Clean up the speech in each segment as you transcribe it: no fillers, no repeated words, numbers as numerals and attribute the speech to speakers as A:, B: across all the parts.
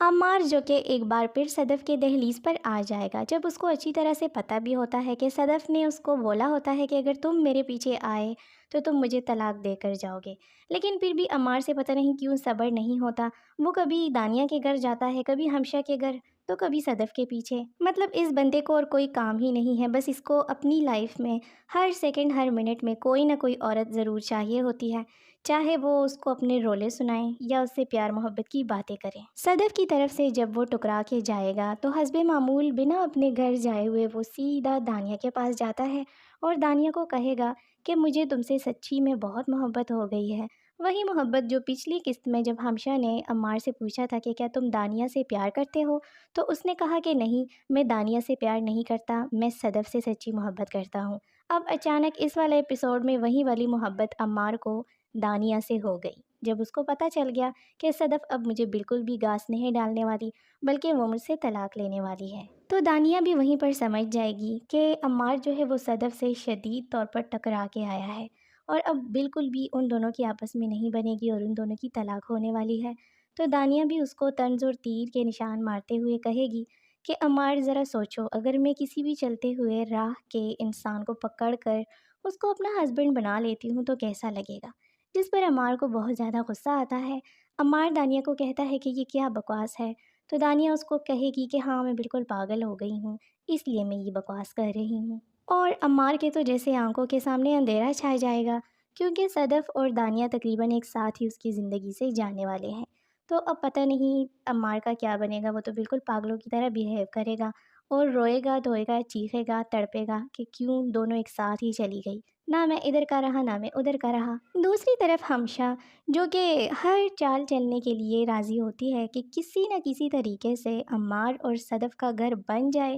A: عمار جو کہ ایک بار پھر صدف کے دہلیز پر آ جائے گا، جب اس کو اچھی طرح سے پتہ بھی ہوتا ہے کہ صدف نے اس کو بولا ہوتا ہے کہ اگر تم میرے پیچھے آئے تو تم مجھے طلاق دے کر جاؤ گے، لیکن پھر بھی عمار سے پتہ نہیں کیوں صبر نہیں ہوتا۔ وہ کبھی دانیہ کے گھر جاتا ہے، کبھی ہمشہ کے گھر، تو کبھی صدف کے پیچھے۔ مطلب اس بندے کو اور کوئی کام ہی نہیں ہے، بس اس کو اپنی لائف میں ہر سیکنڈ ہر منٹ میں کوئی نہ کوئی عورت ضرور چاہیے ہوتی ہے، چاہے وہ اس کو اپنے رولے سنائیں یا اس سے پیار محبت کی باتیں کریں۔ صدف کی طرف سے جب وہ ٹکرا کے جائے گا تو حسب معمول بنا اپنے گھر جائے ہوئے وہ سیدھا دانیہ کے پاس جاتا ہے اور دانیہ کو کہے گا کہ مجھے تم سے سچی میں بہت محبت ہو گئی ہے۔ وہی محبت جو پچھلی قسط میں جب ہمشہ نے عمار سے پوچھا تھا کہ کیا تم دانیہ سے پیار کرتے ہو، تو اس نے کہا کہ نہیں، میں دانیہ سے پیار نہیں کرتا، میں صدف سے سچی محبت کرتا ہوں۔ اب اچانک اس والے ایپیسوڈ میں وہی والی محبت عمار کو دانیہ سے ہو گئی، جب اس کو پتہ چل گیا کہ صدف اب مجھے بالکل بھی گاس نہیں ڈالنے والی، بلکہ وہ مجھ سے طلاق لینے والی ہے۔ تو دانیہ بھی وہیں پر سمجھ جائے گی کہ عمار جو ہے وہ صدف سے شدید طور پر ٹکرا کے آیا ہے اور اب بالکل بھی ان دونوں کی آپس میں نہیں بنے گی اور ان دونوں کی طلاق ہونے والی ہے۔ تو دانیہ بھی اس کو طنز اور تیر کے نشان مارتے ہوئے کہے گی کہ عمار ذرا سوچو، اگر میں کسی بھی چلتے ہوئے راہ کے انسان کو پکڑ کر اس کو اپنا ہسبینڈ بنا لیتی ہوں تو کیسا لگے گا؟ جس پر عمار کو بہت زیادہ غصہ آتا ہے۔ عمار دانیہ کو کہتا ہے کہ یہ کیا بکواس ہے، تو دانیہ اس کو کہے گی کہ ہاں میں بالکل پاگل ہو گئی ہوں، اس لیے میں یہ بکواس کر رہی ہوں۔ اور عمار کے تو جیسے آنکھوں کے سامنے اندھیرا چھا جائے گا، کیونکہ صدف اور دانیہ تقریباً ایک ساتھ ہی اس کی زندگی سے جانے والے ہیں۔ تو اب پتہ نہیں عمار کا کیا بنے گا، وہ تو بالکل پاگلوں کی طرح بیہیو کرے گا اور روئے گا دھوئے گا، چیخے گا تڑپے گا کہ کیوں دونوں ایک ساتھ ہی چلی گئی، نہ میں ادھر کا رہا نہ میں ادھر کا رہا۔ دوسری طرف ہمشہ جو کہ ہر چال چلنے کے لیے راضی ہوتی ہے کہ کسی نہ کسی طریقے سے عمار اور صدف کا گھر بن جائے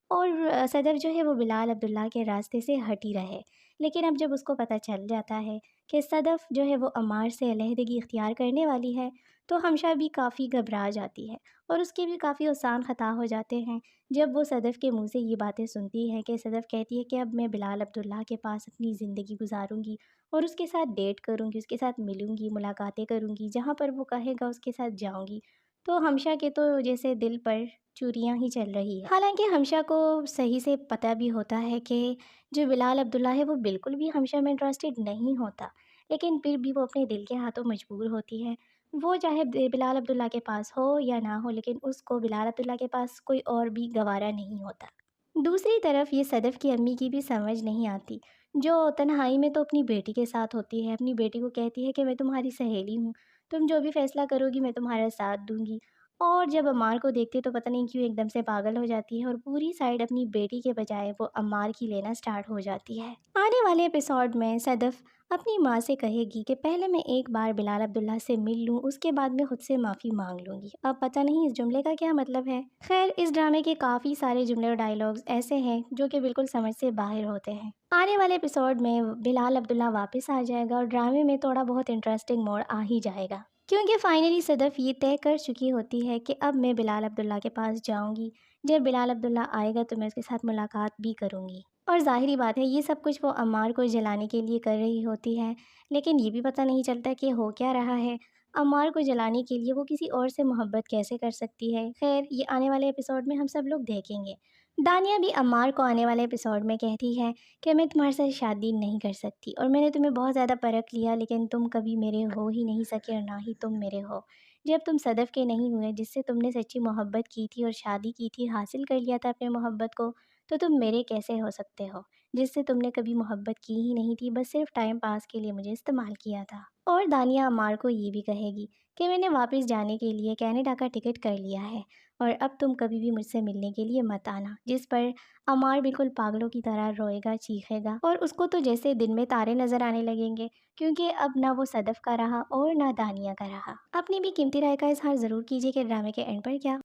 A: اور صدف جو ہے وہ بلال عبداللہ کے راستے سے ہٹی رہے، لیکن اب جب اس کو پتہ چل جاتا ہے کہ صدف جو ہے وہ عمار سے علیحدگی اختیار کرنے والی ہے تو ہمشہ بھی کافی گھبرا جاتی ہے اور اس کے بھی کافی آسان خطا ہو جاتے ہیں جب وہ صدف کے منہ سے یہ باتیں سنتی ہے کہ صدف کہتی ہے کہ اب میں بلال عبداللہ کے پاس اپنی زندگی گزاروں گی اور اس کے ساتھ ڈیٹ کروں گی، اس کے ساتھ ملوں گی، ملاقاتیں کروں گی، جہاں پر وہ کہے گا اس کے ساتھ جاؤں گی۔ تو ہمشہ کے تو جیسے دل پر چوریاں ہی چل رہی ہے، حالانکہ ہمشہ کو صحیح سے پتہ بھی ہوتا ہے کہ جو بلال عبداللہ ہے وہ بالکل بھی ہمشہ میں انٹرسٹڈ نہیں ہوتا، لیکن پھر بھی وہ اپنے دل کے ہاتھوں مجبور ہوتی ہے۔ وہ چاہے بلال عبداللہ کے پاس ہو یا نہ ہو، لیکن اس کو بلال عبداللہ کے پاس کوئی اور بھی گوارا نہیں ہوتا۔ دوسری طرف یہ صدف کی امی کی بھی سمجھ نہیں آتی، جو تنہائی میں تو اپنی بیٹی کے ساتھ ہوتی ہے، اپنی بیٹی کو کہتی ہے کہ میں تمہاری سہیلی ہوں، تم جو بھی فیصلہ کرو گی میں تمہارا ساتھ دوں گی، اور جب عمار کو دیکھتے تو پتہ نہیں کیوں ایک دم سے پاگل ہو جاتی ہے اور پوری سائڈ اپنی بیٹی کے بجائے وہ عمار کی لینا سٹارٹ ہو جاتی ہے۔ آنے والے ایپیسوڈ میں صدف اپنی ماں سے کہے گی کہ پہلے میں ایک بار بلال عبداللہ سے مل لوں، اس کے بعد میں خود سے معافی مانگ لوں گی۔ اب پتہ نہیں اس جملے کا کیا مطلب ہے۔ خیر، اس ڈرامے کے کافی سارے جملے اور ڈائیلاگز ایسے ہیں جو کہ بالکل سمجھ سے باہر ہوتے ہیں۔ آنے والے ایپیسوڈ میں بلال عبداللہ واپس آ جائے گا اور ڈرامے میں تھوڑا بہت انٹرسٹنگ موڑ آ ہی جائے گا، کیونکہ فائنلی صدف یہ طے کر چکی ہوتی ہے کہ اب میں بلال عبداللہ کے پاس جاؤں گی، جب بلال عبداللہ آئے گا تو میں اس کے ساتھ ملاقات بھی کروں گی۔ اور ظاہری بات ہے یہ سب کچھ وہ عمار کو جلانے کے لیے کر رہی ہوتی ہے، لیکن یہ بھی پتہ نہیں چلتا کہ ہو کیا رہا ہے۔ عمار کو جلانے کے لیے وہ کسی اور سے محبت کیسے کر سکتی ہے؟ خیر، یہ آنے والے ایپیسوڈ میں ہم سب لوگ دیکھیں گے۔ دانیہ بھی عمار کو آنے والے ایپیسوڈ میں کہتی ہے کہ میں تمہارے ساتھ شادی نہیں کر سکتی اور میں نے تمہیں بہت زیادہ پرکھ لیا، لیکن تم کبھی میرے ہو ہی نہیں سکے اور نہ ہی تم میرے ہو۔ جب تم صدف کے نہیں ہوئے، جس سے تم نے سچی محبت کی تھی اور شادی کی تھی، حاصل کر لیا تھا اپنے محبت کو، تو تم میرے کیسے ہو سکتے ہو، جس سے تم نے کبھی محبت کی ہی نہیں تھی، بس صرف ٹائم پاس کے لیے مجھے استعمال کیا تھا۔ اور دانیہ عمار کو یہ بھی کہے گی کہ میں نے واپس جانے کے لیے کینیڈا کا ٹکٹ کر لیا ہے اور اب تم کبھی بھی مجھ سے ملنے کے لیے مت آنا، جس پر عمار بالکل پاگلوں کی طرح روئے گا، چیخے گا اور اس کو تو جیسے دن میں تارے نظر آنے لگیں گے، کیونکہ اب نہ وہ صدف کا رہا اور نہ دانیہ کا رہا۔ اپنی بھی قیمتی رائے کا اظہار ضرور کیجیے کہ ڈرامے کے اینڈ پر کیا